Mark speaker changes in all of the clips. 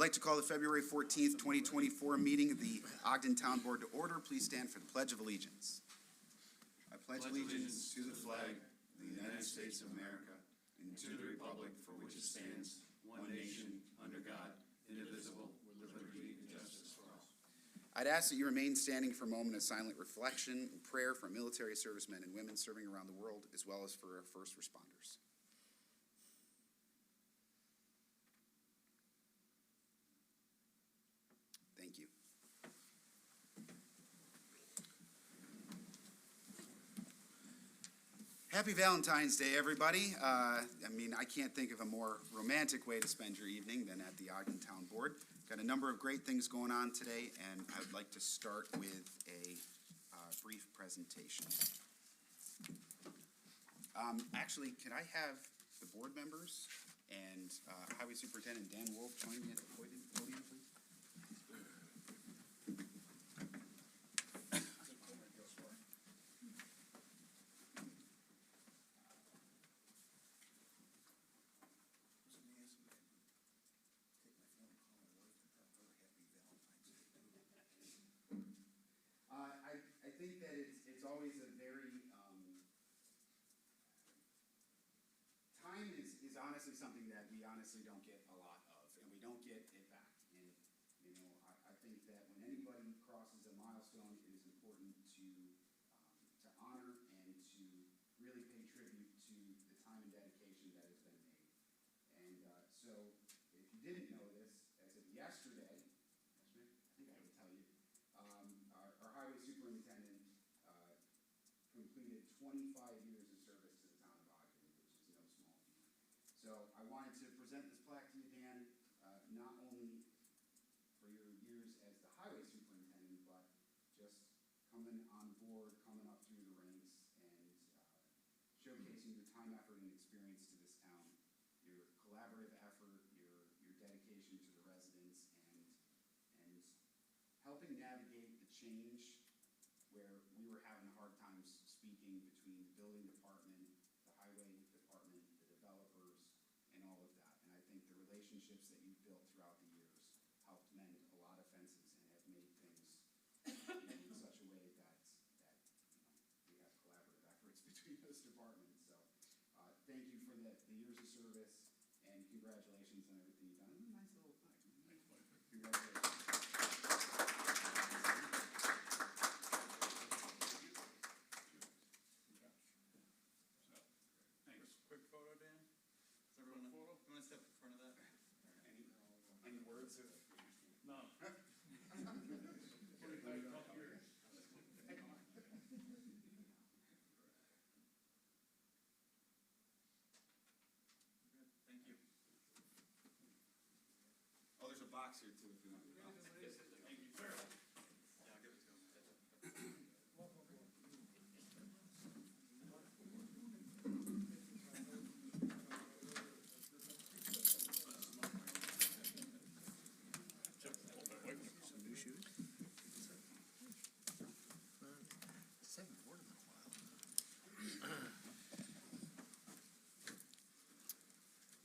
Speaker 1: like to call the February 14th, 2024 meeting of the Ogden Town Board to order. Please stand for the Pledge of Allegiance. I pledge allegiance to the flag of the United States of America and to the republic for which it stands, one nation, under God, indivisible, with liberty and justice for all. I'd ask that you remain standing for a moment of silent reflection and prayer for military servicemen and women serving around the world, as well as for our first responders. Thank you. Happy Valentine's Day, everybody. I can't think of a more romantic way to spend your evening than at the Ogden Town Board. Got a number of great things going on today, and I would like to start with a brief presentation. Actually, could I have the board members and Highway Superintendent Dan Wolf join me at the podium, please? I think that it's always a very, time is honestly something that we honestly don't get a lot of, and we don't get it back. And, I think that when anybody crosses a milestone, it is important to honor and to really pay tribute to the time and dedication that has been made. And so, if you didn't know this, as of yesterday, I think I would tell you, our highway superintendent completed 25 years of service to the town of Ogden, which is no small feat. So I wanted to present this plaque to you, Dan, not only for your years as the highway superintendent, but just coming on board, coming up through the ranks, and showcasing your time, effort, and experience to this town, your collaborative effort, your dedication to the residents, and helping navigate the change where we were having hard times speaking between the building department, the highway department, the developers, and all of that. And I think the relationships that you've built throughout the years helped mend a lot of fences and have made things in such a way that we have collaborative efforts between those departments. So thank you for the years of service, and congratulations on everything you've done. Nice little thing. Congratulations.
Speaker 2: Quick photo, Dan? Is everyone you want to step in front of that?
Speaker 1: Any words of?
Speaker 3: No.
Speaker 2: Thank you.
Speaker 1: Oh, there's a box here too if you want.
Speaker 2: Thank you, sir. Yeah, I'll give it to him.
Speaker 1: Some new shoes? Second word in a while.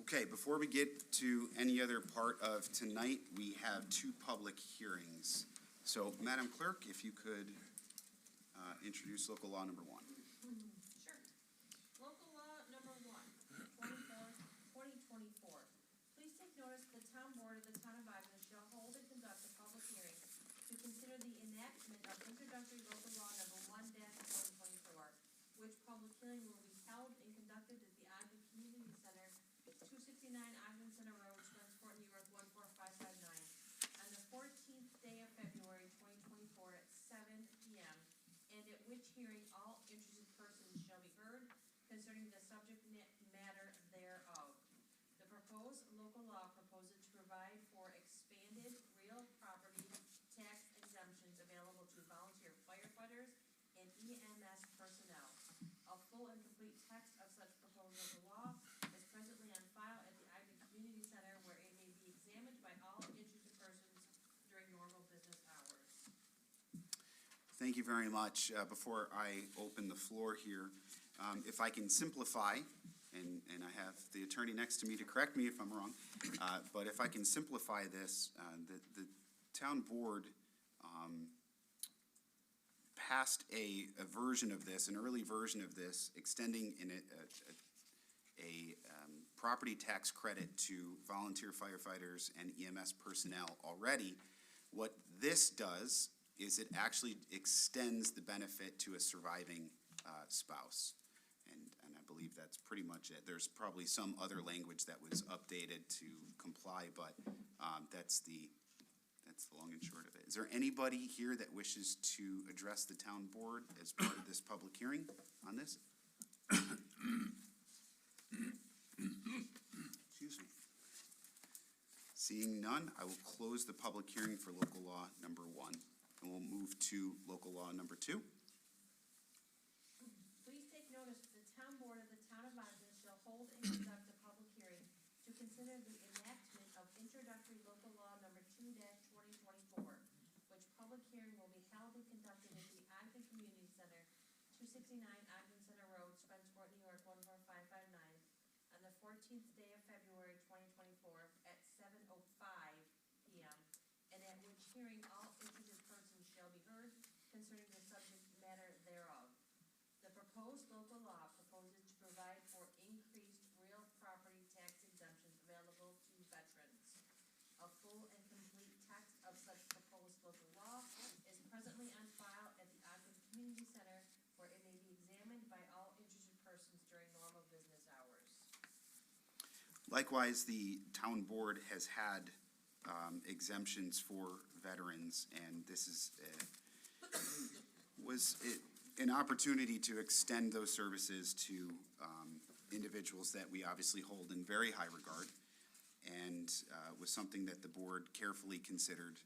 Speaker 1: Okay, before we get to any other part of tonight, we have two public hearings. So, Madam Clerk, if you could introduce local law number 1.
Speaker 4: Sure. Local law number 2024. Please take notice the town board of the town of Ogden shall hold and conduct a public hearing to consider the enactment of introductory local law number 1-2024, which public hearing will be held and conducted at the Ogden Community Center, 269 Ogden Center Road, Transport, New York 14559, on the 14th day of February 2024 at 7 p.m., and at which hearing all interested persons shall be heard concerning the subject matter thereof. The proposed local law proposes to provide for expanded real property tax exemptions available to volunteer firefighters and EMS personnel. A full and complete text of such proposed local law is presently on file at the Ogden Community Center, where it may be examined by all interested persons during normal business hours.
Speaker 1: Thank you very much. Before I open the floor here, if I can simplify and and I have the attorney next to me to correct me if I'm wrong, but if I can simplify this, the town board passed a version of this, an early version of this, extending a property tax credit to volunteer firefighters and EMS personnel already. What this does is it actually extends the benefit to a surviving spouse. And I believe that's pretty much it. There's probably some other language that was updated to comply, but that's the long and short of it. Is there anybody here that wishes to address the town board as part of this public hearing on this? Excuse me. Seeing none, I will close the public hearing for local law number 1, and we'll move to local law number 2.
Speaker 4: Please take notice that the town board of the town of Ogden shall hold and conduct a public hearing to consider the enactment of introductory local law number 2-2024, which public hearing will be held and conducted at the Ogden Community Center, 269 Ogden Center Road, Spencerport, New York, 14559, on the 14th day of February 2024 at 7:05 p.m., and at which hearing all interested persons shall be heard concerning the subject matter thereof. The proposed local law proposes to provide for increased real property tax exemptions available to veterans. A full and complete text of such proposed local law is presently on file at the Ogden Community Center, where it may be examined by all interested persons during normal business hours.
Speaker 1: Likewise, the town board has had exemptions for veterans, and this is an opportunity to extend those services to individuals that we obviously hold in very high regard, and was something that the board carefully considered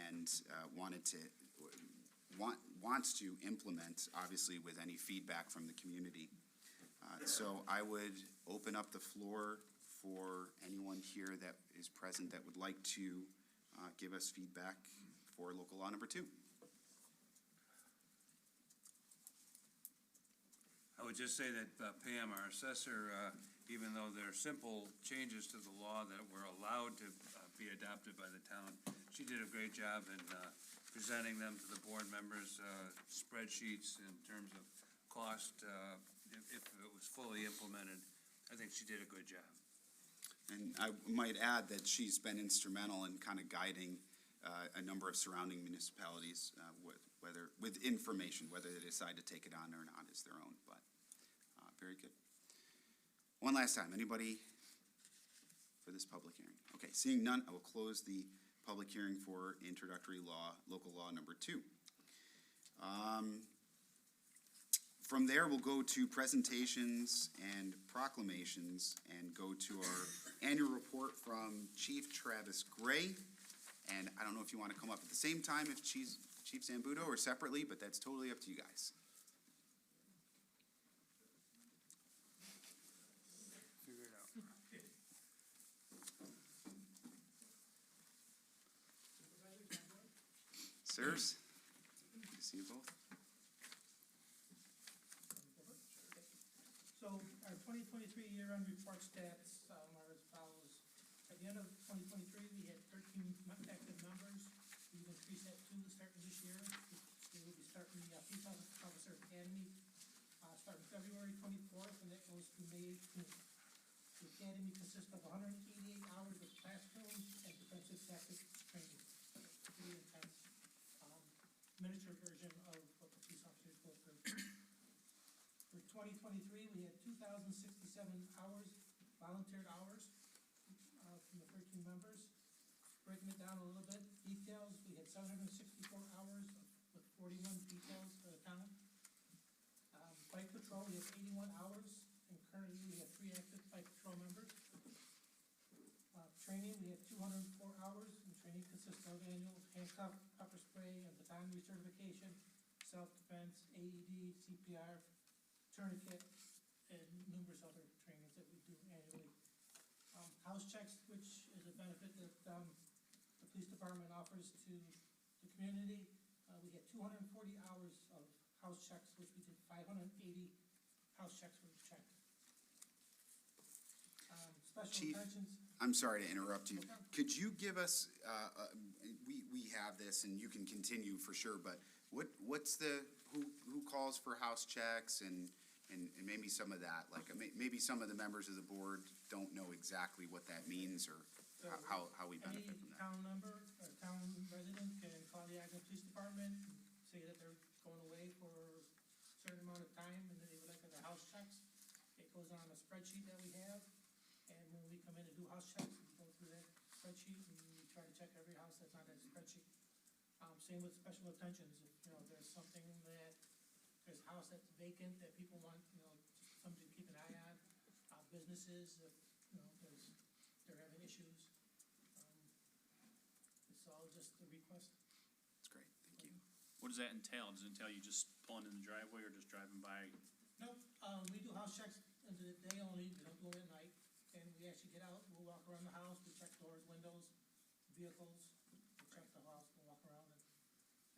Speaker 1: and wants to implement, obviously with any feedback from the community. So I would open up the floor for anyone here that is present that would like to give us feedback for local law number 2.
Speaker 3: I would just say that Pam, our assessor, even though there are simple changes to the law that were allowed to be adopted by the town, she did a great job in presenting them to the board members, spreadsheets in terms of cost, if it was fully implemented. I think she did a good job.
Speaker 1: And I might add that she's been instrumental in kind of guiding a number of surrounding municipalities with information, whether they decide to take it on or not is their own, but very good. One last time, anybody for this public hearing? Okay, seeing none, I will close the public hearing for introductory law, local law number 2. From there, we'll go to presentations and proclamations and go to our annual report from Chief Travis Gray. And I don't know if you want to come up at the same time if Chief Zambuto or separately, but that's totally up to you guys.
Speaker 3: Figure it out.
Speaker 1: Sirs, good to see you both.
Speaker 5: So our 2023 year-end report stats are as follows. At the end of 2023, we had 13 active members. We've increased that 2 starting this year. We will be starting the Police Officer Academy starting February 24th, and that goes to May 18th. The academy consists of 188 hours of classroom and defensive tactics training. Pretty intense miniature version of what the police officers go through. For 2023, we had 2,067 hours, volunteered hours from the 13 members. Breaking it down a little bit, details, we had 764 hours with 41 details for the town. Bike patrol, we have 81 hours, and currently we have 3 active bike patrol members. Training, we have 204 hours, and training consists of annual handcuff, pepper spray, and baton recertification, self-defense, AED, CPR, tourniquet, and numerous other trainings that we do annually. House checks, which is a benefit that the police department offers to the community. We had 240 hours of house checks, which we did 580 house checks were checked. special
Speaker 1: Chief,
Speaker 5: attentions.
Speaker 1: I'm sorry to interrupt you.
Speaker 5: Okay.
Speaker 1: Could you give us, we have this and you can continue for sure, but what's who calls for house checks and maybe some of that? Like, maybe some of the members of the board don't know exactly what that means or
Speaker 5: So
Speaker 1: how we benefit
Speaker 5: any
Speaker 1: from that.
Speaker 5: town member or town resident can call the Acton Police Department, say that they're going away for a certain amount of time, and then they would like their house checks. It goes on a spreadsheet that we have, and when we come in and do house checks, we go through that spreadsheet, and we try to check every house that's on that spreadsheet. Same with special attentions, if, you know, there's something that, there's a house that's vacant that people want, you know, just something to keep an eye on. Businesses, if, you know, they're having issues. It's all just a request.
Speaker 1: That's great, thank you.
Speaker 2: What does that entail? Does it entail you just pulling in the driveway or just driving by?
Speaker 5: Nope, we do house checks into the day only, we don't do it at night, and we actually get out, we'll walk around the house, we check doors, windows, vehicles, we check the house, we'll walk around,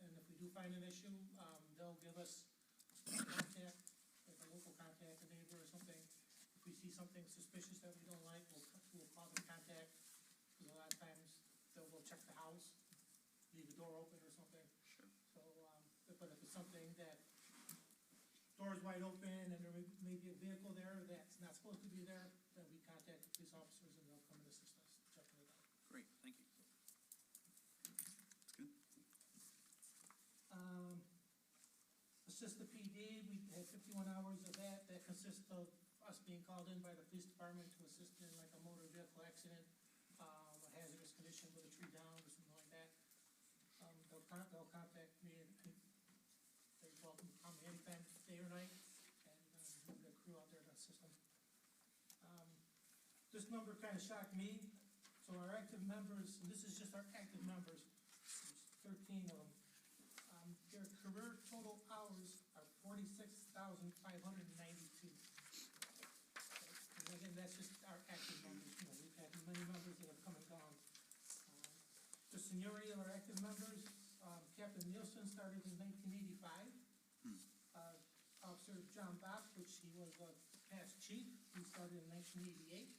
Speaker 5: and if we do find an issue, they'll give us a contact, like a local contact, a neighbor or something. If we see something suspicious that we don't like, we'll call the contact, because a lot of times they'll go check the house, leave the door open or something.
Speaker 2: Sure.
Speaker 5: So, but if it's something that door's wide open and there may be a vehicle there that's not supposed to be there, then we contact the police officers and they'll come and assist us checking it out.
Speaker 2: Great, thank you.
Speaker 1: That's good.
Speaker 5: Assist the PD, we had 51 hours of that. That consists of us being called in by the police department to assist in like a motor vehicle accident, a hazardous condition with a tree down or something like that. They'll contact me and they're welcome to come anytime, day or night, and we'll get a crew out there to assist them. This number kind of shocked me. So our active members, and this is just our active members, there's 13 of them. Their career total hours are 46,592. And again, that's just our active members. You know, we've had many members that have come and gone. The seniority of our active members, Captain Nielsen started in 1985. Officer John Bopp, which he was a past chief, he started in 1988.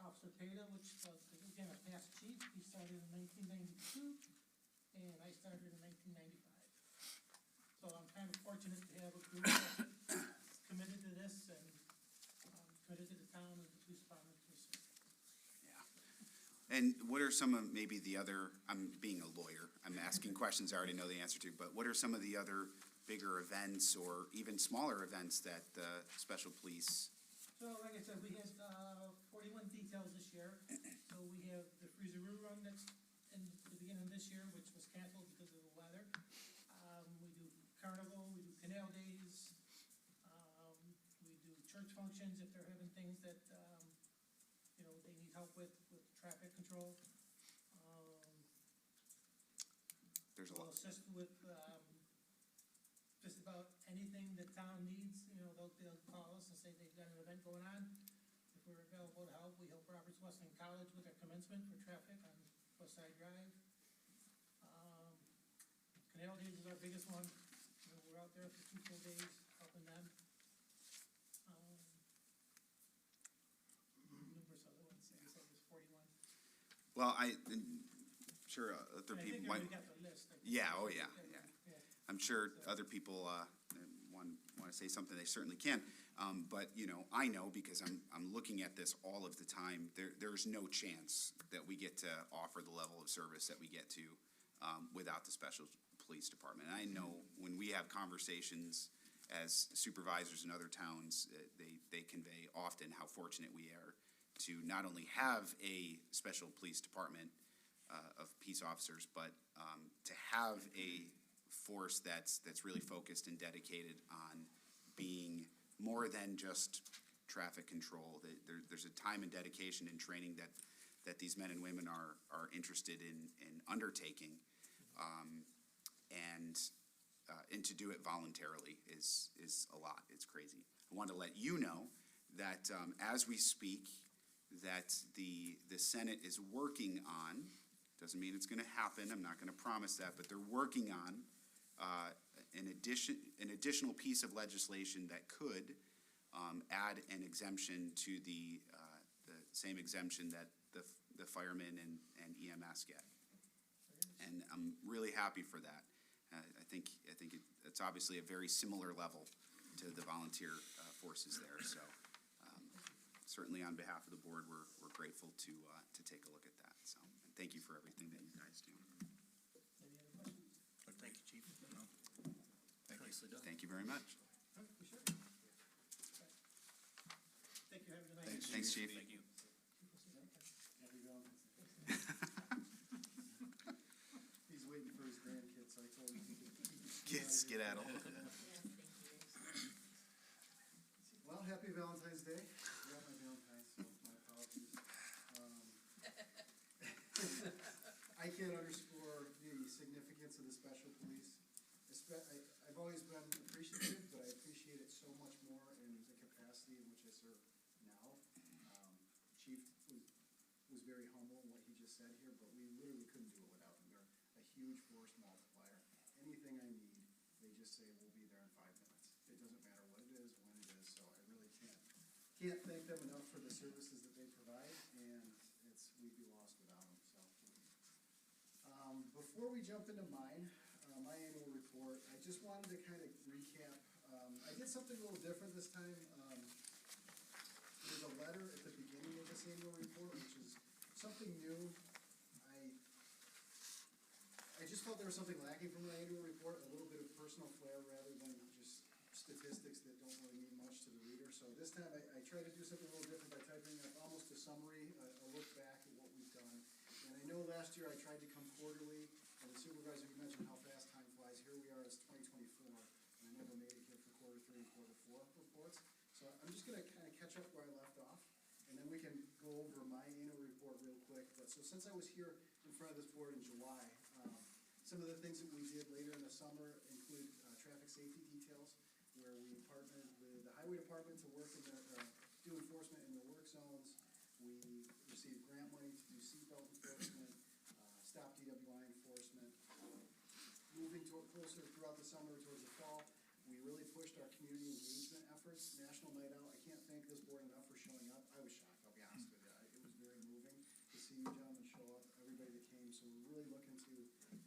Speaker 5: Officer Peta, which was, again, a past chief, he started in 1992, and I started in 1995. So I'm kind of fortunate to have a group that's committed to this and committed to the town and the police department to assist.
Speaker 1: Yeah. And what are some of maybe the other, I'm being a lawyer, I'm asking questions I already know the answer to, but what are some of the other bigger events or even smaller events that the special police?
Speaker 5: So like I said, we had 41 details this year. So we have the Freezeroo Run that's in the beginning of this year, which was canceled because of the weather. We do carnival, we do canal days. We do church functions if they're having things that, you know, they need help with traffic control.
Speaker 1: There's a
Speaker 5: We'll
Speaker 1: lot.
Speaker 5: assist with just about anything the town needs. You know, they'll call us and say they've got an event going on. If we're available to help, we help Roberts Wesleyan College with their commencement for traffic on West Side Drive. Canal Days is our biggest one. You know, we're out there for 2 full days helping them. Numerous other ones. Like I said, there's 41.
Speaker 1: Well, I'm sure other
Speaker 5: And I
Speaker 1: people
Speaker 5: think
Speaker 1: might,
Speaker 5: we got the list.
Speaker 1: Yeah, oh, yeah, yeah.
Speaker 5: Yeah.
Speaker 1: I'm sure other people want to say something, they certainly can. But, you know, I know because I'm looking at this all of the time, there's no chance that we get to offer the level of service that we get to without the special police department. And I know when we have conversations as supervisors in other towns, they convey often how fortunate we are to not only have a special police department of peace officers, but to have a force that's really focused and dedicated on being more than just traffic control. There's a time and dedication and training that these men and women are interested in undertaking, and to do it voluntarily is a lot. It's crazy. I want to let you know that as we speak, that the Senate is working on. Doesn't mean it's going to happen. I'm not going to promise that, but they're working on an additional piece of legislation that could add an exemption to the same exemption that the firemen and EMS get. And I'm really happy for that. I think it's obviously a very similar level to the volunteer forces there, so certainly on behalf of the board, we're grateful to take a look at that, so thank you for everything that you guys do.
Speaker 5: Any other questions?
Speaker 2: Thank you, Chief. Nicely done.
Speaker 1: Thank you very much.
Speaker 5: We sure? Thank you, have a good night.
Speaker 1: Thanks, Chief.
Speaker 2: Thank you.
Speaker 6: Happy Valentine's Day. He's waiting for his grandkids, so I told him he could.
Speaker 1: Skedaddle.
Speaker 4: Yes, thank you.
Speaker 6: Well, happy Valentine's Day. I got my Valentine's, so my apologies. I can't underscore the significance of the special police. I've always been appreciative, but I appreciate it so much more in the capacity in which I serve now. Chief was very humble in what he just said here, but we literally couldn't do it without them. They're a huge force multiplier. Anything I need, they just say, we'll be there in 5 minutes. It doesn't matter what it is, when it is, so I really can't thank them enough for the services that they provide, and we'd be lost without them, so. Before we jump into mine, my annual report, I just wanted to kind of recap. I did something a little different this time. There's a letter at the beginning of this annual report, which is something new. I just felt there was something lacking from my annual report, a little bit of personal flair rather than just statistics that don't really mean much to the reader. So this time I tried to do something a little different by typing up almost a summary, a look back at what we've done. And I know last year I tried to come quarterly, and the supervisor, you mentioned how fast time flies. Here we are, it's 2024, and I never made it here for quarter 3 and quarter 4 reports. So I'm just gonna kind of catch up where I left off, and then we can go over my annual report real quick. But so since I was here in front of this board in July, some of the things that we did later in the summer include traffic safety details, where we partnered with the highway department to work in do enforcement in the work zones. We received grant money to do seatbelt enforcement, stop DWI enforcement. Moving closer throughout the summer towards the fall, we really pushed our community engagement efforts. National Night Out, I can't thank this board enough for showing up. I was shocked, I'll be honest with you. It was very moving to see you gentlemen show up, everybody that came. So we're really looking to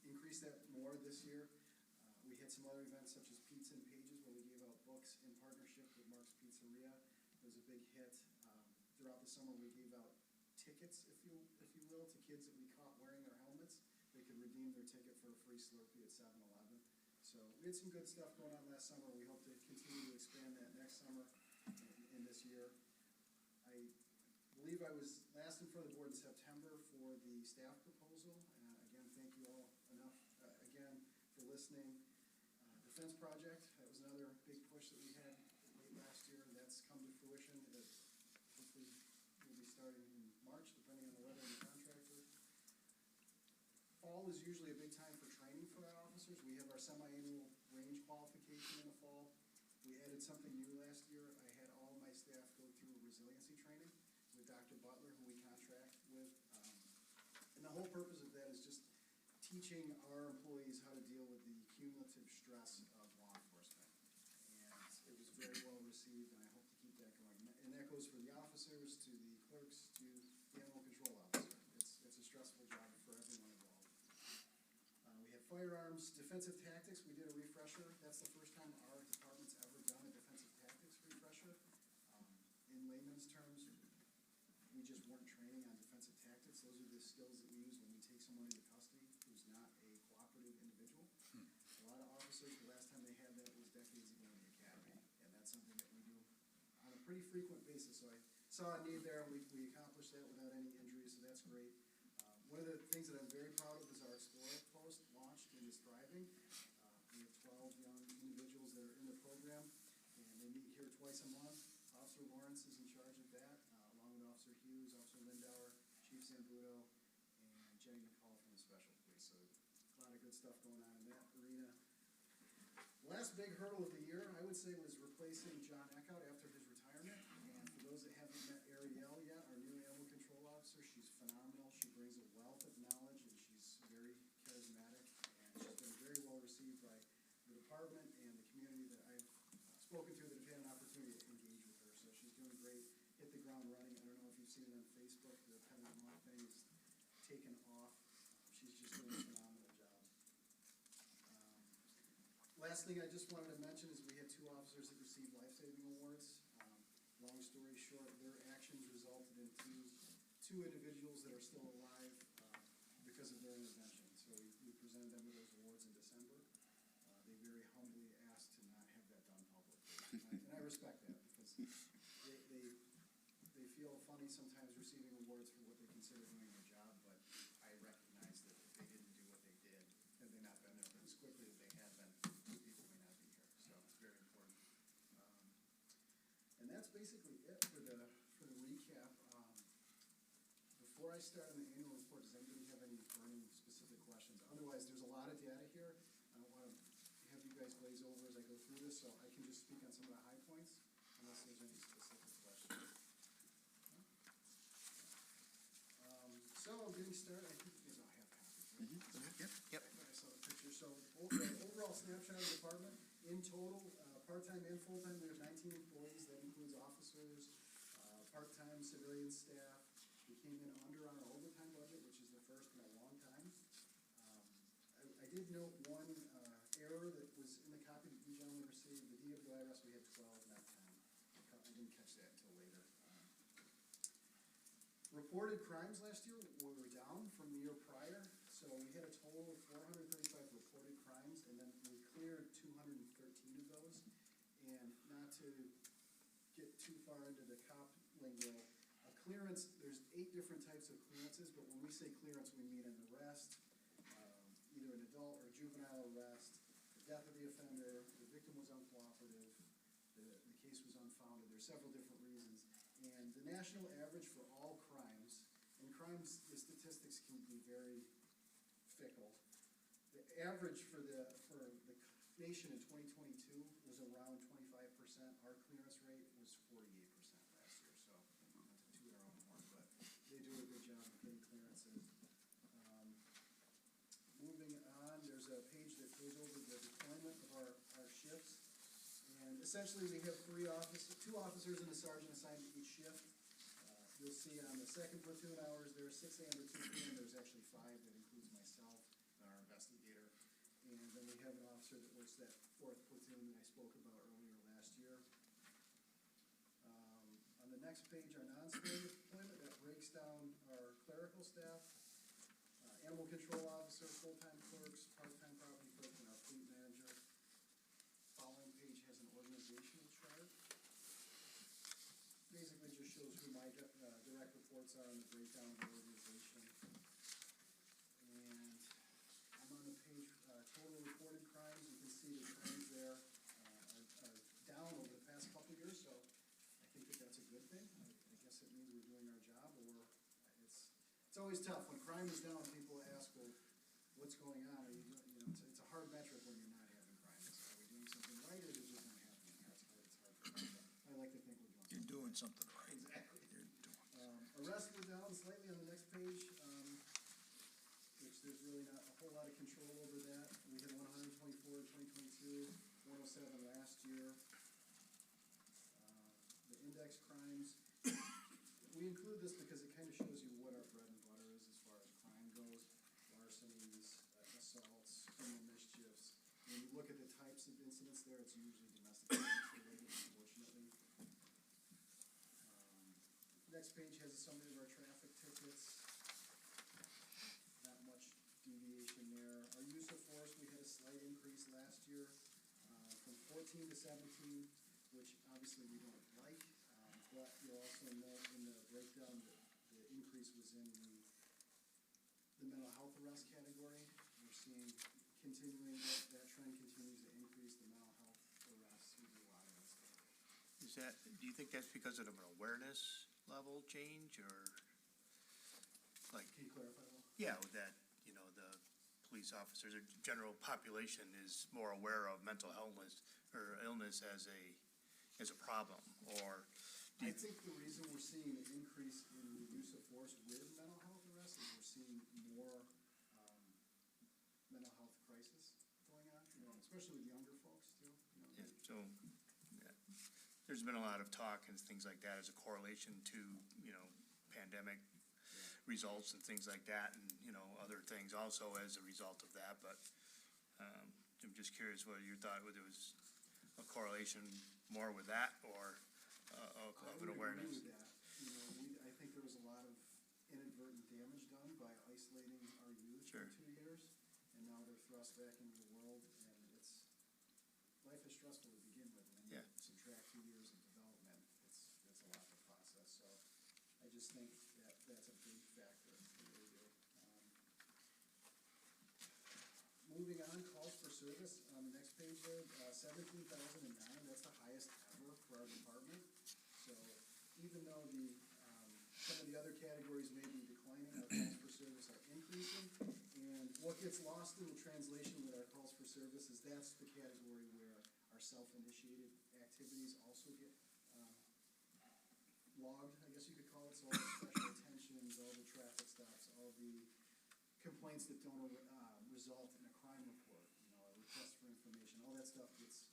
Speaker 6: increase that more this year. We had some other events such as Pizza and Pages, where we gave out books in partnership with Mark's Pizzeria. It was a big hit. Throughout the summer, we gave out tickets, if you will, to kids that we caught wearing their helmets. They could redeem their ticket for a free Slurpee at 7-Eleven. So we had some good stuff going on last summer. We hope to continue to expand that next summer in this year. I believe I was last in front of the board in September for the staff proposal. Again, thank you all enough, again, for listening. Defense project, that was another big push that we had late last year, and that's come to fruition. Hopefully will be starting in March, depending on the weather and the contractor. Fall is usually a big time for training for our officers. We have our semi-annual range qualification in the fall. We added something new last year. I had all of my staff go through resiliency training with Dr. Butler, who we contract with. And the whole purpose of that is just teaching our employees how to deal with the cumulative stress of law enforcement. And it was very well received, and I hope to keep that going. And that goes for the officers, to the clerks, to the animal control officer. It's a stressful job for everyone involved. We have firearms, defensive tactics. We did a refresher. That's the first time our department's ever done a defensive tactics refresher. In layman's terms, we just weren't training on defensive tactics. Those are the skills that we use when we take someone into custody who's not a cooperative individual. A lot of officers, the last time they had that was decades ago in the academy, and that's something that we do on a pretty frequent basis. So I saw a need there, and we accomplished that without any injuries, so that's great. One of the things that I'm very proud of is our Explorer post launched and is thriving. We have 12 young individuals that are in the program, and they meet here twice a month. Officer Lawrence is in charge of that, along with Officer Hughes, Officer Lindauer, Chief Zambuto, and Jenny McCall from the Special Police. So a lot of good stuff going on in that arena. Last big hurdle of the year, I would say, was replacing John Eckhout after his retirement. And for those that haven't met Ariel yet, our new animal control officer, she's phenomenal. She brings a wealth of knowledge, and she's very charismatic. And she's been very well received by the department and the community that I've spoken to that have had an opportunity to engage with her. seen it on Facebook, the Pen of the Month thing is taken off. She's just doing a phenomenal job. Last thing I just wanted to mention is we had 2 officers that received life-saving awards. Long story short, their actions resulted in two individuals that are still alive because of their intervention. So we presented them with those awards in December. They very humbly asked to not have that done publicly. And I respect that because they feel funny sometimes receiving awards for what they consider doing their job, but I recognize that if they didn't do what they did, had they not been there as quickly as they had been, two people may not be here. So it's very important. And that's basically it for the recap. Before I start on the annual report, does anybody have any burning specific questions? Otherwise, there's a lot of data here. I don't want to have you guys glaze over as I go through this, so I can just speak on some of the high points, unless there's any specific questions. So, getting started, I think you guys all have copies, right?
Speaker 7: Yep.
Speaker 6: I saw the picture. So, overall snapshot of the department, in total, part-time and full-time, there's 19 employees. That includes officers, part-time civilian staff. We came in under our overtime budget, which is the first in a long time. I did note one error that was in the copy that you gentlemen received. The DWIRS, we had 12, not 10. I didn't catch that until later. Reported crimes last year were down from the year prior. So we had a total of 435 reported crimes, and then we cleared 213 of those. And not to get too far into the cop lingo, a clearance, there's 8 different types of clearances, but when we say clearance, we mean an arrest, either an adult or juvenile arrest, the death of the offender, the victim was uncooperative, the case was unfounded. There's several different reasons. And the national average for all crimes, and crimes, the statistics can be very fickle. The average for the nation in 2022 was around 25%. Our clearance rate was 48% last year. So not to toot our own horn, but they do a good job of getting clearances. Moving on, there's a page that goes over the deployment of our shifts. And essentially, we have 2 officers and a sergeant assigned to each shift. You'll see on the 2nd platoon hours, there's 6 a.m. to 2 p.m. There's actually 5, that includes myself and our investigator. And then we have an officer that works that 4th platoon that I spoke about earlier last year. On the next page, our non-civilian deployment, that breaks down our clerical staff, animal control officer, full-time clerks, part-time property clerk, and our fleet manager. Following page has an organizational chart. Basically just shows who my direct reports are and the breakdown of the organization. And I'm on the page, total reported crimes. You can see the trends there are down over the past couple of years, so I think that that's a good thing. I guess it means we're doing our job, or it's always tough. When crime is down, people ask, well, what's going on? Are you doing, it's a hard metric when you're not having crime. Are we doing something right, or is it just not happening? It's hard for me, but I like to think we're doing something.
Speaker 7: You're doing something right.
Speaker 6: Exactly.
Speaker 7: You're doing.
Speaker 6: Arrests were down slightly on the next page, which there's really not a whole lot of control over that. We had 124 in 2022, 107 last year. The index crimes, we include this because it kind of shows you what our bread and butter is as far as crime goes. Larcenies, assaults, criminal mischiefs. When you look at the types of incidents there, it's usually domestic violence related, unfortunately. Next page has a summary of our traffic tickets. Not much deviation there. Our use of force, we had a slight increase last year from 14 to 17, which obviously we don't like. But you'll also note in the breakdown that the increase was in the mental health arrest category. We're seeing continuing, that trend continues to increase, the mental health arrests. We do a lot of that stuff.
Speaker 7: Do you think that's because of an awareness level change, or like?
Speaker 6: Can you clarify that?
Speaker 7: Yeah, with that, the police officers or general population is more aware of mental illness or illness as a problem, or?
Speaker 6: I think the reason we're seeing an increase in the use of force with mental health arrests is we're seeing more mental health crisis going on, especially with younger folks too.
Speaker 7: Yeah, so there's been a lot of talk and things like that as a correlation to, pandemic results and things like that, and, you know, other things also as a result of that, but, I'm just curious what your thought, whether it was a correlation more with that, or, of an awareness.
Speaker 6: I would agree with that. You know, I think there was a lot of inadvertent damage done by isolating our youth
Speaker 7: Sure.
Speaker 6: for 2 years, and now they're thrust back into the world, and life is stressful to begin with, and then
Speaker 7: Yeah.
Speaker 6: you subtract 2 years of development, it's a lot to process, so I just think that's a big factor, I really do. Moving on, calls for service, on the next page there, 17,009, that's the highest ever for our department. So even though some of the other categories may be declining, our calls for service are increasing. And what gets lost in the translation with our calls for service is that's the category where our self-initiated activities also get logged, I guess you could call it. So all the special attentions, all the traffic stops, all the complaints that don't result in a crime report, you know, a request for information, all that stuff gets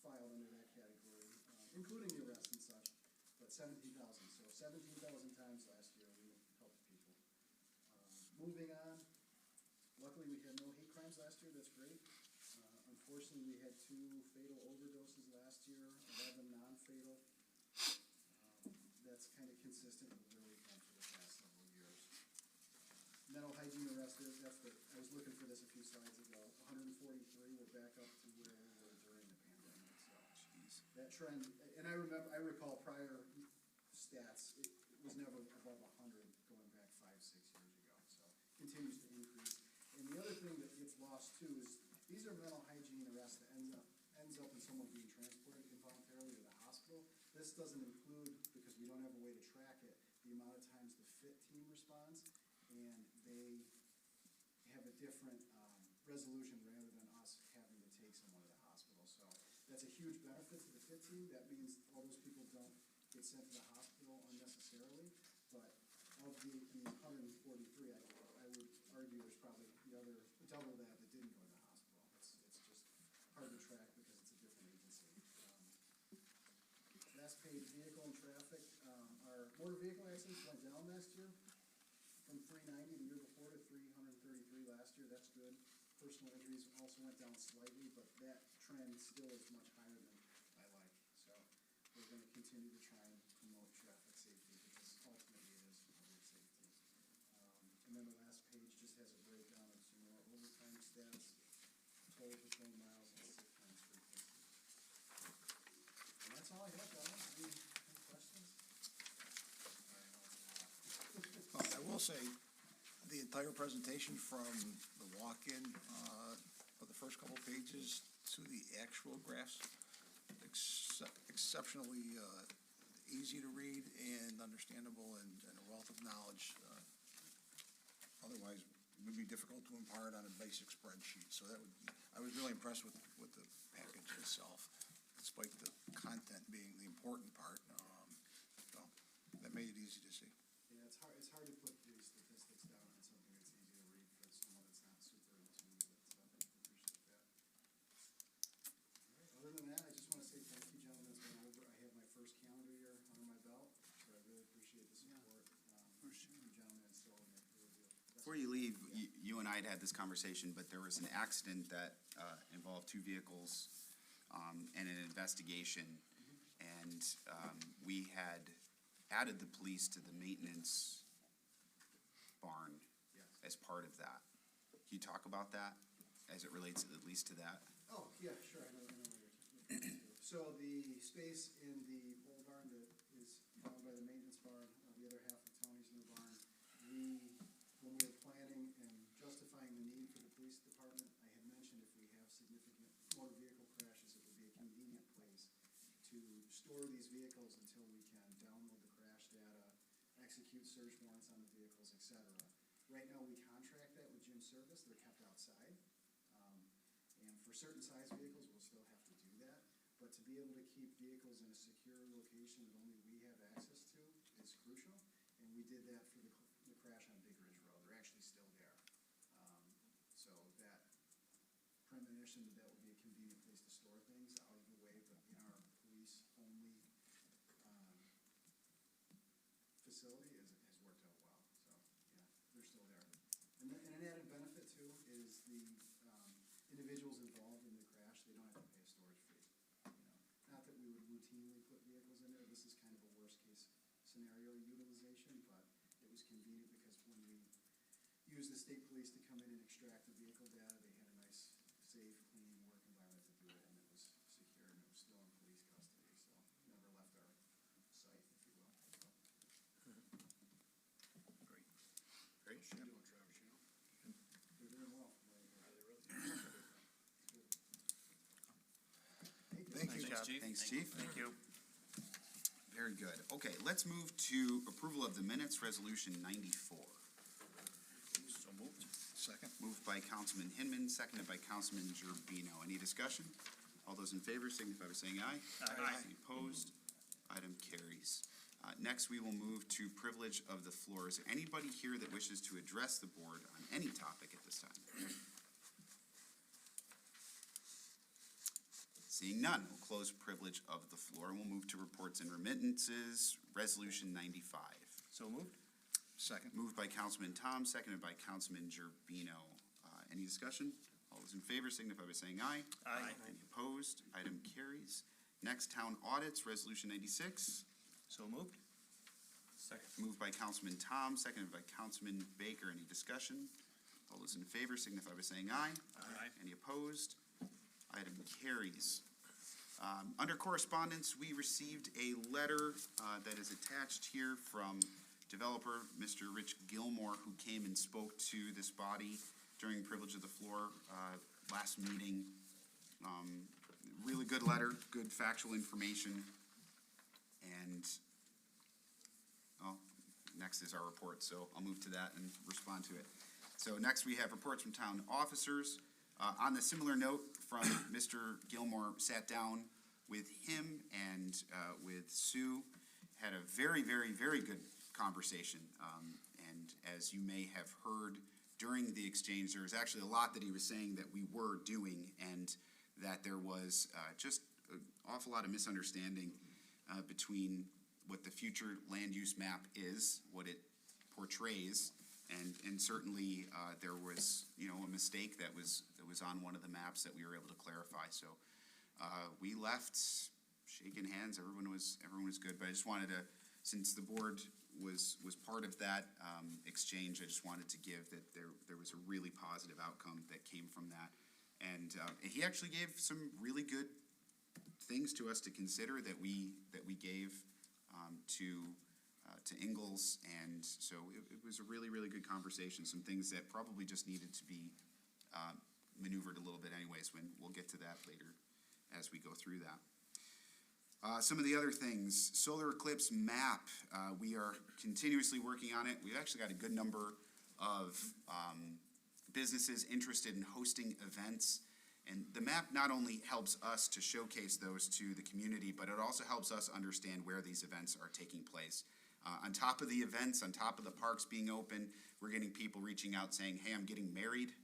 Speaker 6: filed under that category, including the arrests and such. But 17,000, so 17,000 times last year we helped people. Moving on, luckily we had no hate crimes last year, that's great. Unfortunately, we had 2 fatal overdoses last year, 11 non-fatal. That's kind of consistent with where we've been for the past several years. Mental hygiene arrests, I was looking for this a few slides ago, 143, we're back up to where we were during the pandemic, so. That trend, and I recall prior stats, it was never above 100 going back 5-6 years ago, so continues to increase. And the other thing that gets lost too is, these are mental hygiene arrests that ends up in someone being transported involuntarily to the hospital. This doesn't include, because we don't have a way to track it, the amount of times the FIT team responds, and they have a different resolution rather than us having to take someone to the hospital. So that's a huge benefit to the FIT team. That means all those people don't get sent to the hospital unnecessarily. But of the 143, I would argue there's probably the other double that didn't go to the hospital. It's just hard to track because it's a different agency. Last page, vehicle and traffic. Our motor vehicle accidents went down last year from 390 the year before to 333 last year. That's good. Personal injuries also went down slightly, but that trend still is much higher than I like. So we're going to continue to try and promote traffic safety because ultimately it is public safety. And then the last page just has a breakdown of some more overtime stats, total patrol miles, and sick time frequency. And that's all I have, Donald. Any questions?
Speaker 8: I will say, the entire presentation from the walk-in of the first couple pages to the actual graphs, exceptionally easy to read and understandable, and a wealth of knowledge. Otherwise, it would be difficult to impart on a basic spreadsheet. So I was really impressed with the package itself, despite the content being the important part. So that made it easy to see.
Speaker 6: Yeah, it's hard to put these statistics down on something that's easy to read for someone that's not super in tune with it, so I appreciate that. All right, other than that, I just want to say thank you, gentlemen. It's been over. I have my first calendar year under my belt, so I really appreciate the support. You gentlemen installed me, really do.
Speaker 1: Before you leave, you and I had had this conversation, but there was an accident that involved 2 vehicles and an investigation. And we had added the police to the maintenance barn as part of that. Can you talk about that as it relates at least to that?
Speaker 6: Oh, yeah, sure, I know where you're referring to. So the space in the pole barn that is owned by the maintenance barn, the other half of Tony's new barn, when we were planning and justifying the need for the police department, I had mentioned if we have significant motor vehicle crashes, it would be a convenient place to store these vehicles until we can download the crash data, execute search warrants on the vehicles, et cetera. Right now, we contract that with Gym Service. They're kept outside. And for certain size vehicles, we'll still have to do that. But to be able to keep vehicles in a secure location that only we have access to is crucial. And we did that for the crash on Big Ridge Road. They're actually still there. So that premonition that would be a convenient place to store things out of the way, but in our police-only facility has individuals involved in the crash, they don't have to pay a storage fee. Not that we would routinely put vehicles in there, this is kind of a worst-case scenario utilization, but it was convenient because when we used the state police to come in and extract the vehicle data, they had a nice, safe, clean work environment to do it, and it was secure, and it was still in police custody, so never left our site, if you will.
Speaker 7: Great.
Speaker 8: Great.
Speaker 6: They're doing well.
Speaker 8: Thank you.
Speaker 7: Thanks, Chief.
Speaker 1: Thanks, Chief.
Speaker 7: Thank you.
Speaker 1: Very good. Okay, let's move to approval of the minutes, Resolution 94.
Speaker 7: So moved.
Speaker 8: Second.
Speaker 1: Moved by Councilman Hinman, seconded by Councilman Gerbino. Any discussion? All those in favor signify by saying aye.
Speaker 7: Aye.
Speaker 1: Any opposed? Item carries. Next, we will move to privilege of the floor. Is there anybody here that wishes to address the board on any topic at this time? Seeing none, we'll close privilege of the floor, and we'll move to reports and remittances, Resolution 95.
Speaker 7: So moved.
Speaker 8: Second.
Speaker 1: Moved by Councilman Tom, seconded by Councilman Gerbino. Any discussion? All those in favor signify by saying aye.
Speaker 7: Aye.
Speaker 1: Any opposed? Item carries. Next, town audits, Resolution 96.
Speaker 7: So moved. Second.
Speaker 1: Moved by Councilman Tom, seconded by Councilman Baker. Any discussion? All those in favor signify by saying aye.
Speaker 7: Aye.
Speaker 1: Any opposed? Item carries. Under correspondence, we received a letter that is attached here from developer, Mr. Rich Gilmore, who came and spoke to this body during privilege of the floor last meeting. Really good letter, good factual information. And, next is our report, so I'll move to that and respond to it. So next we have reports from town officers. On the similar note from Mr. Gilmore, sat down with him and with Sue, had a very, very, very good conversation. And as you may have heard during the exchange, there was actually a lot that he was saying that we were doing, and that there was just an awful lot of misunderstanding between what the future land use map is, what it portrays, and certainly there was, a mistake that was on one of the maps that we were able to clarify. So we left shaking hands. Everyone was good. But I just wanted to, since the board was part of that exchange, I just wanted to give that there was a really positive outcome that came from that. And he actually gave some really good things to us to consider that we gave to Ingalls, and so it was a really, really good conversation. Some things that probably just needed to be maneuvered a little bit anyways, when we'll get to that later as we go through that. Some of the other things, solar eclipse map, we are continuously working on it. We've actually got a good number of businesses interested in hosting events. And the map not only helps us to showcase those to the community, but it also helps us understand where these events are taking place. On top of the events, on top of the parks being open, we're getting people reaching out saying, hey, I'm getting married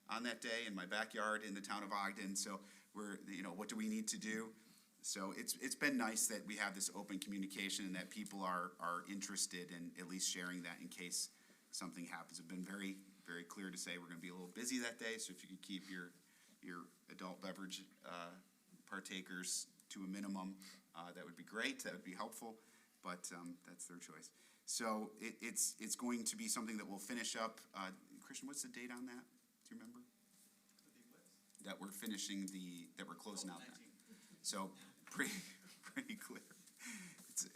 Speaker 1: on that day in my backyard in the town of Ogden. So what do we need to do? So it's been nice that we have this open communication and that people are interested in at least sharing that in case something happens. It's been very, very clear to say we're going to be a little busy that day. So if you could keep your adult beverage partakers to a minimum, that would be great. That would be helpful, but that's their choice. So it's going to be something that we'll finish up. Christian, what's the date on that? Do you remember? That we're finishing that we're closing out then. So pretty clear. It's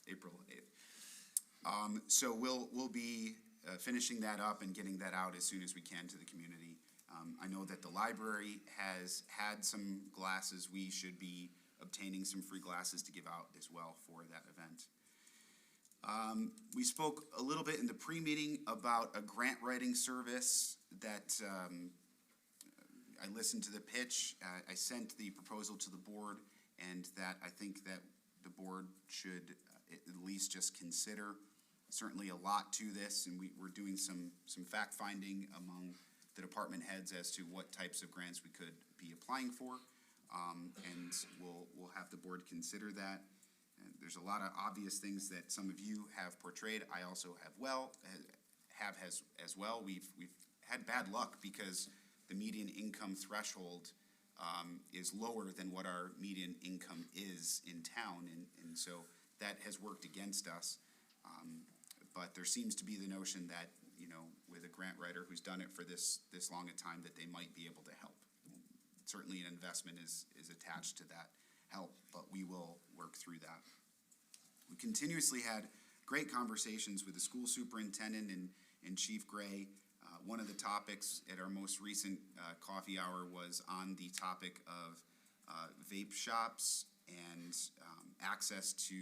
Speaker 1: April 8th. So we'll be finishing that up and getting that out as soon as we can to the community. I know that the library has had some glasses. We should be obtaining some free glasses to give out as well for that event. We spoke a little bit in the pre-meeting about a grant writing service that I listened to the pitch. I sent the proposal to the board, and that I think that the board should at least just consider. Certainly a lot to this, and we're doing some fact-finding among the department heads as to what types of grants we could be applying for, and we'll have the board consider that. And there's a lot of obvious things that some of you have portrayed. I also have as well. We've had bad luck because the median income threshold is lower than what our median income is in town, and so that has worked against us. But there seems to be the notion that, you know, with a grant writer who's done it for this long a time, that they might be able to help. Certainly an investment is attached to that help, but we will work through that. We continuously had great conversations with the school superintendent and Chief Gray. One of the topics at our most recent coffee hour was on the topic of vape shops and access to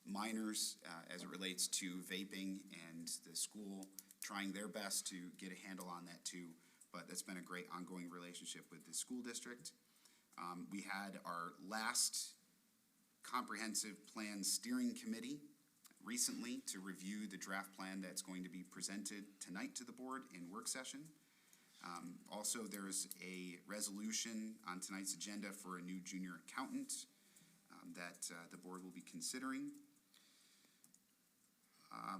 Speaker 1: minors as it relates to vaping, and the school trying their best to get a handle on that too. But that's been a great ongoing relationship with the school district. We had our last comprehensive plan steering committee recently to review the draft plan that's going to be presented tonight to the board in work session. Also, there's a resolution on tonight's agenda for a new junior accountant that the board will be considering.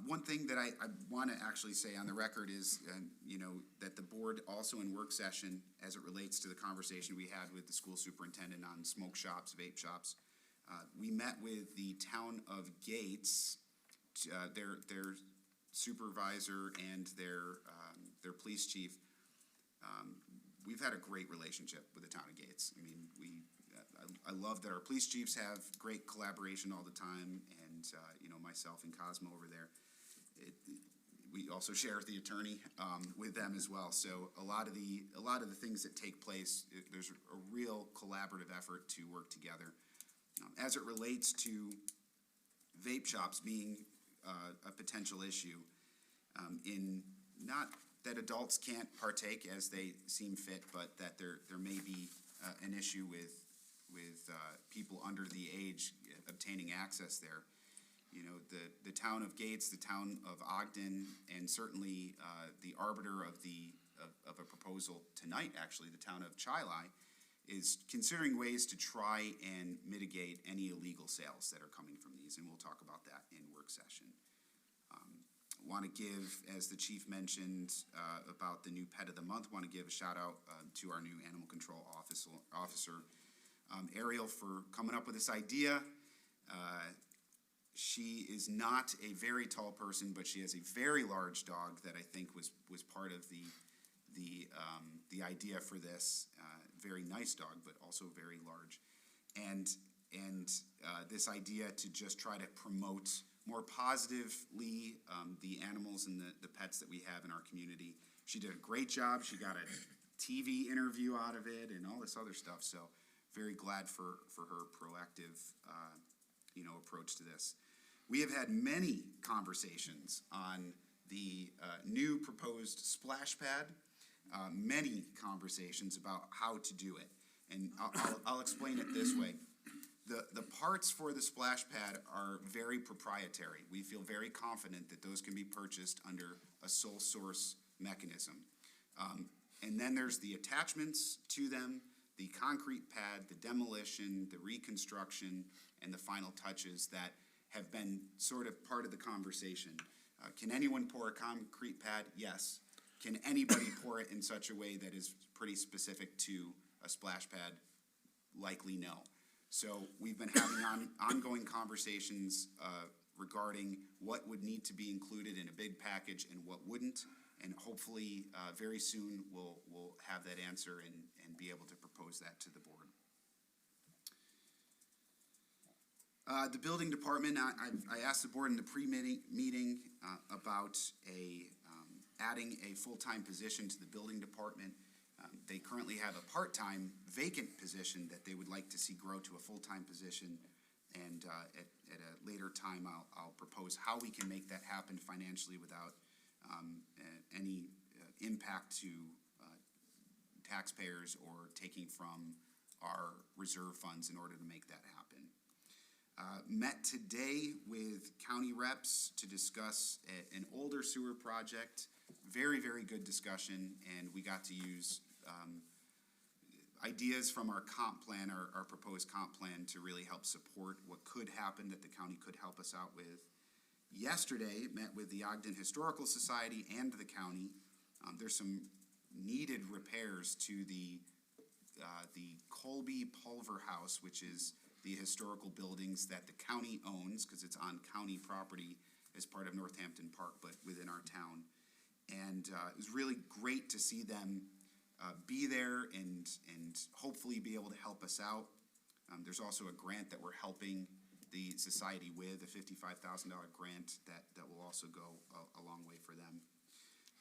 Speaker 1: One thing that I want to actually say on the record is, you know, that the board also in work session, as it relates to the conversation we had with the school superintendent on smoke shops, vape shops, we met with the town of Gates, their supervisor and their police chief. We've had a great relationship with the town of Gates. I mean, I love that our police chiefs have great collaboration all the time, and you know, myself and Cosmo over there, we also share the attorney with them as well. So a lot of the things that take place, there's a real collaborative effort to work together. As it relates to vape shops being a potential issue, in not that adults can't partake as they seem fit, but that there may be an issue with people under the age obtaining access there. You know, the town of Gates, the town of Ogden, and certainly the arbiter of a proposal tonight, actually, the town of Chili, is considering ways to try and mitigate any illegal sales that are coming from these, and we'll talk about that in work session. Want to give, as the chief mentioned about the new pet of the month, want to give a shout out to our new animal control officer, Ariel, for coming up with this idea. She is not a very tall person, but she has a very large dog that I think was part of the idea for this. Very nice dog, but also very large, and this idea to just try to promote more positively the animals and the pets that we have in our community. She did a great job. She got a TV interview out of it and all this other stuff. So very glad for her proactive approach to this. We have had many conversations on the new proposed splash pad, many conversations about how to do it. And I'll explain it this way. The parts for the splash pad are very proprietary. We feel very confident that those can be purchased under a sole source mechanism. And then there's the attachments to them, the concrete pad, the demolition, the reconstruction, and the final touches that have been sort of part of the conversation. Can anyone pour a concrete pad? Yes. Can anybody pour it in such a way that is pretty specific to a splash pad? Likely no. So we've been having ongoing conversations regarding what would need to be included in a big package and what wouldn't, and hopefully very soon we'll have that answer and be able to propose that to the board. The building department, I asked the board in the pre-meeting about adding a full-time position to the building department. They currently have a part-time vacant position that they would like to see grow to a full-time position, and at a later time I'll propose how we can make that happen financially without any impact to taxpayers or taking from our reserve funds in order to make that happen. Met today with county reps to discuss an older sewer project. Very, very good discussion, and we got to use ideas from our comp plan, our proposed comp plan, to really help support what could happen that the county could help us out with. Yesterday, met with the Ogden Historical Society and the county. There's some needed repairs to the Colby Pulver House, which is the historical buildings that the county owns, because it's on county property as part of Northampton Park, but within our town. And it was really great to see them be there and hopefully be able to help us out. There's also a grant that we're helping the society with, a $55,000 grant that will also go a long way for them.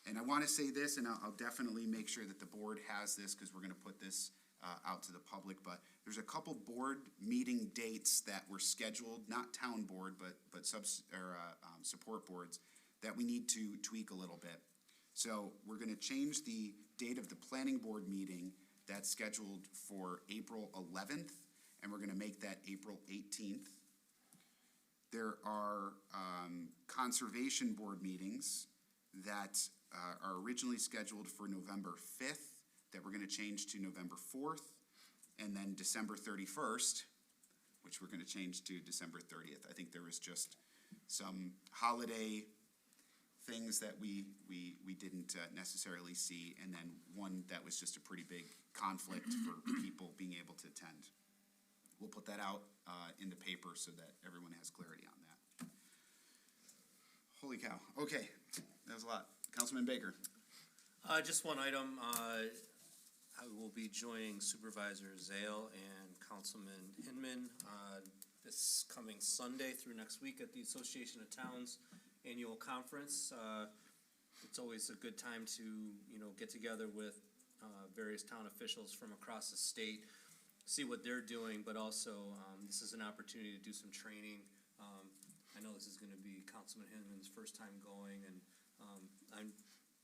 Speaker 1: And I want to say this, and I'll definitely make sure that the board has this, because we're going to put this out to the public, but there's a couple board meeting dates that were scheduled, not town board, but support boards, that we need to tweak a little bit. So we're going to change the date of the planning board meeting that's scheduled for April 11th, and we're going to make that April 18th. There are conservation board meetings that are originally scheduled for November 5th, that we're going to change to November 4th, and then December 31st, which we're going to change to December 30th. I think there was just some holiday things that we didn't necessarily see, and then one that was just a pretty big conflict for people being able to attend. We'll put that out in the paper so that everyone has clarity on that. Holy cow. Okay, that was a lot. Councilman Baker.
Speaker 9: Just one item. I will be joining Supervisor Zale and Councilman Hinman this coming Sunday through next week at the Association of Towns annual conference. It's always a good time to, get together with various town officials from across the state, see what they're doing, but also this is an opportunity to do some training. I know this is going to be Councilman Hinman's first time going, and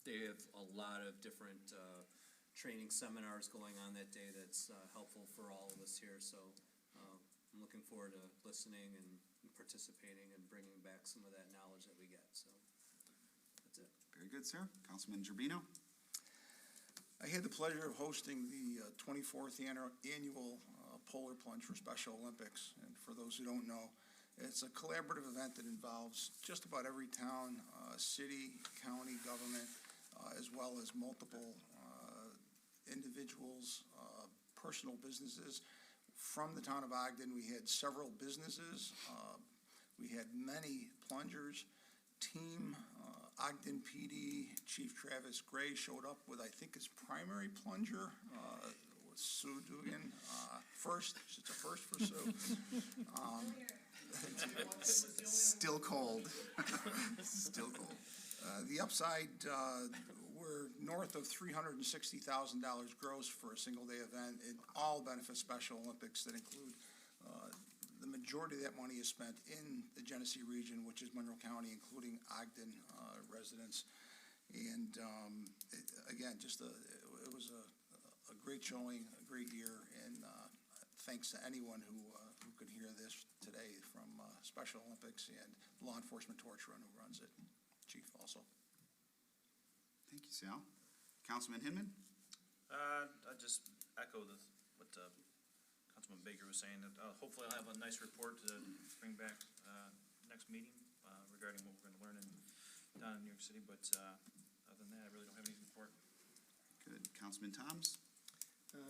Speaker 9: they have a lot of different training seminars going on that day that's helpful for all of us here. So I'm looking forward to listening and participating and bringing back some of that knowledge that we get. So that's it.
Speaker 1: Very good, sir. Councilman Gerbino.
Speaker 8: I had the pleasure of hosting the 24th annual Polar Plunge for Special Olympics. And for those who don't know, it's a collaborative event that involves just about every town, city, county, government, as well as multiple individuals, personal businesses. From the town of Ogden, we had several businesses. We had many plungers. Team Ogden PD Chief Travis Gray showed up with, I think, his primary plunger, with Sue Dugan. First, it's a first for Sue.
Speaker 1: Still cold. Still cold.
Speaker 8: The upside, we're north of $360,000 gross for a single-day event. It all benefits Special Olympics that include the majority of that money is spent in the Genesee region, which is Monroe County, including Ogden residents. And again, it was a great showing, a great year, and thanks to anyone who could hear this today from Special Olympics and Law Enforcement Torch Run, who runs it. Chief also.
Speaker 1: Thank you, Sal. Councilman Hinman?
Speaker 2: I just echo what Councilman Baker was saying. Hopefully I'll have a nice report to bring back next meeting regarding what we're going to learn down in New York City. But other than that, I really don't have anything to report.
Speaker 1: Good. Councilman Toms?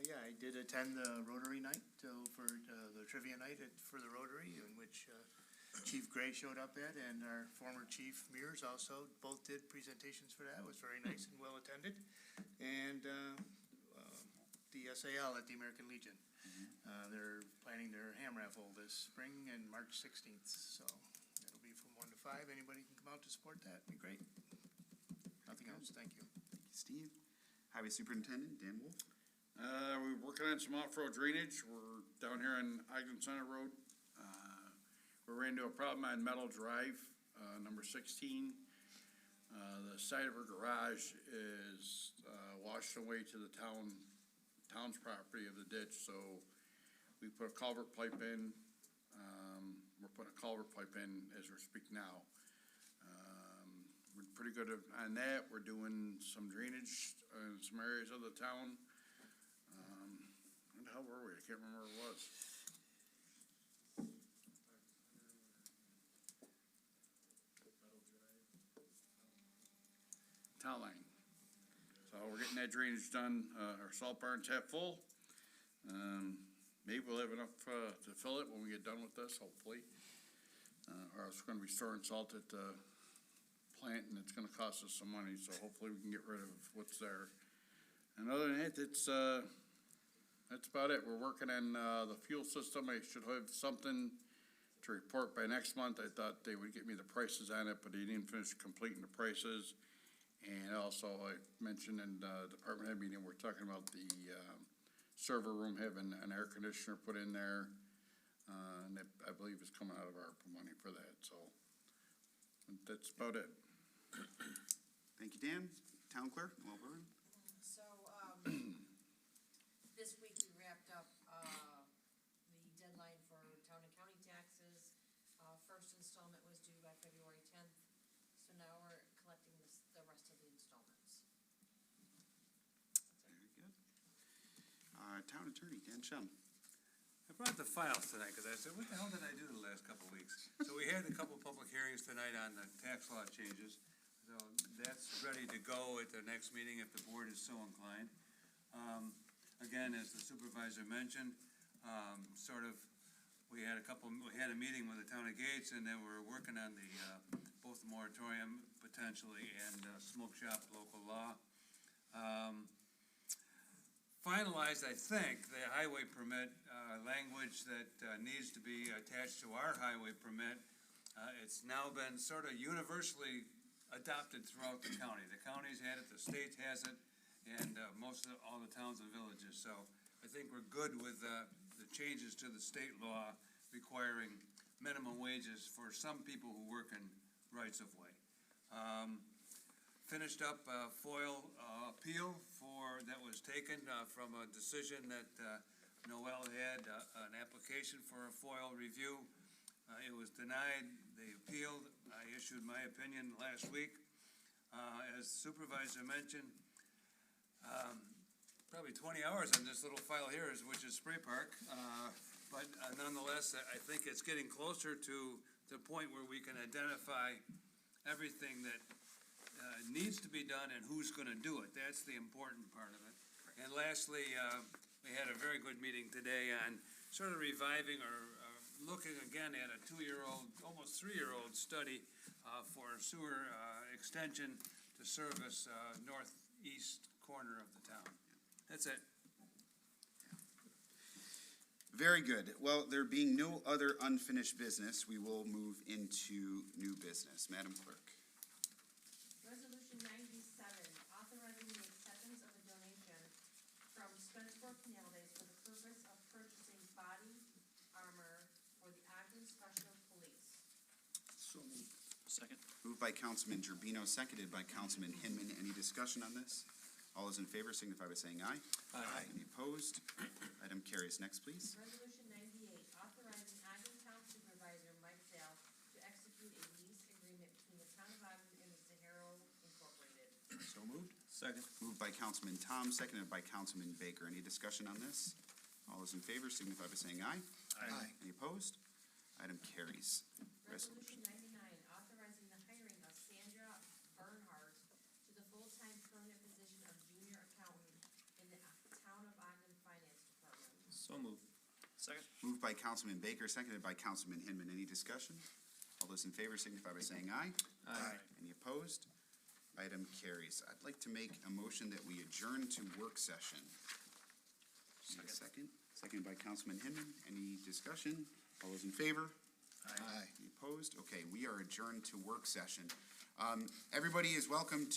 Speaker 10: Yeah, I did attend the Rotary night for the trivia night for the Rotary, in which Chief Gray showed up at, and our former Chief Mears also both did presentations for that. It was very nice and well attended. And the SAL at the American Legion. They're planning their ham raffle this spring and March 16th. So it'll be from 1 to 5. Anybody can come out to support that. It'd be great. Nothing else. Thank you.
Speaker 1: Thank you, Steve. Highway Superintendent Dan Wolf?
Speaker 11: We're working on some off-road drainage. We're down here on Ogden Center Road. We ran into a problem on Meadow Drive, number 16. The side of her garage is washed away to the town's property of the ditch, so we put a culvert pipe in. We're putting a culvert pipe in as we're speaking now. We're pretty good on that. We're doing some drainage in some areas of the town. Where the hell were we? I can't remember where it was. Town line. So we're getting that drainage done, our salt barn's half full. Maybe we'll have enough, to fill it when we get done with this, hopefully. Or else we're gonna be storing salt at the plant, and it's gonna cost us some money, so hopefully we can get rid of what's there. And other than that, that's about it. We're working on, the fuel system. I should have something to report by next month. I thought they would get me the prices on it, but they didn't finish completing the prices. And also, I mentioned in the department head meeting, we're talking about the, server room having an air conditioner put in there. And that, I believe, is coming out of ARPA money for that, so that's about it.
Speaker 1: Thank you, Dan. Town Clerk, Wilburn.
Speaker 12: So, this week we wrapped up, the deadline for town and county taxes. First installment was due by February 10th, so now we're collecting the rest of the installments.
Speaker 1: Very good. Town Attorney, Dan Shum.
Speaker 3: I brought the files tonight, because I said, what the hell did I do the last couple of weeks? So we had a couple public hearings tonight on the tax law changes, so that's ready to go at the next meeting if the board is so inclined. Again, as the supervisor mentioned, we had a meeting with the town of Gates, and then we're working on the, both the moratorium potentially and smoke shop local law. Finalized, I think, the highway permit language that needs to be attached to our highway permit. It's now been sort of universally adopted throughout the county. The county's had it, the state has it, and all the towns and villages. So I think we're good with the changes to the state law requiring minimum wages for some people who work in rights of way. Finished up a FOIL appeal that was taken from a decision that Noel had an application for a FOIL review. It was denied. They appealed. I issued my opinion last week. As Supervisor mentioned, probably 20 hours on this little file here, which is Spray Park. But nonetheless, I think it's getting closer to the point where we can identify everything that needs to be done and who's going to do it. That's the important part of it. And lastly, we had a very good meeting today on sort of reviving or looking again at a 2-year-old, almost 3-year-old study for sewer extension to service northeast corner of the town. That's it.
Speaker 1: Very good. Well, there being no other unfinished business, we will move into new business. Madam Clerk.
Speaker 4: Resolution 97, authorizing the acceptance of a donation from Spencer Canal Days for the purpose of purchasing body armor for the Ogden Special Police.
Speaker 8: So moved.
Speaker 2: Second.
Speaker 1: Moved by Councilman Gerbino, seconded by Councilman Hinman. Any discussion on this? All those in favor signify by saying aye.
Speaker 9: Aye.
Speaker 1: Any opposed? Item carries. Next, please.
Speaker 4: Resolution 98, authorizing Ogden Town Supervisor Mike Zell to execute a lease agreement between the Town of Ogden and the Sahara Incorporated.
Speaker 1: So moved.
Speaker 9: Second.
Speaker 1: Moved by Councilman Tom, seconded by Councilman Baker. Any discussion on this? All those in favor signify by saying aye.
Speaker 8: Aye.
Speaker 1: Any opposed? Item carries.
Speaker 4: Resolution 99, authorizing the hiring of Sandra Bernhardt to the full-time permanent position of junior accountant in the Town of Ogden Finance Department.
Speaker 9: So moved.
Speaker 2: Second.
Speaker 1: Moved by Councilman Baker, seconded by Councilman Hinman. Any discussion? All those in favor signify by saying aye.
Speaker 9: Aye.
Speaker 1: Any opposed? Item carries. I'd like to make a motion that we adjourn to work session. Need a second? Seconded by Councilman Hinman. Any discussion? All those in favor?
Speaker 8: Aye.
Speaker 1: Any opposed? Okay, we are adjourned to work session. Everybody is welcome to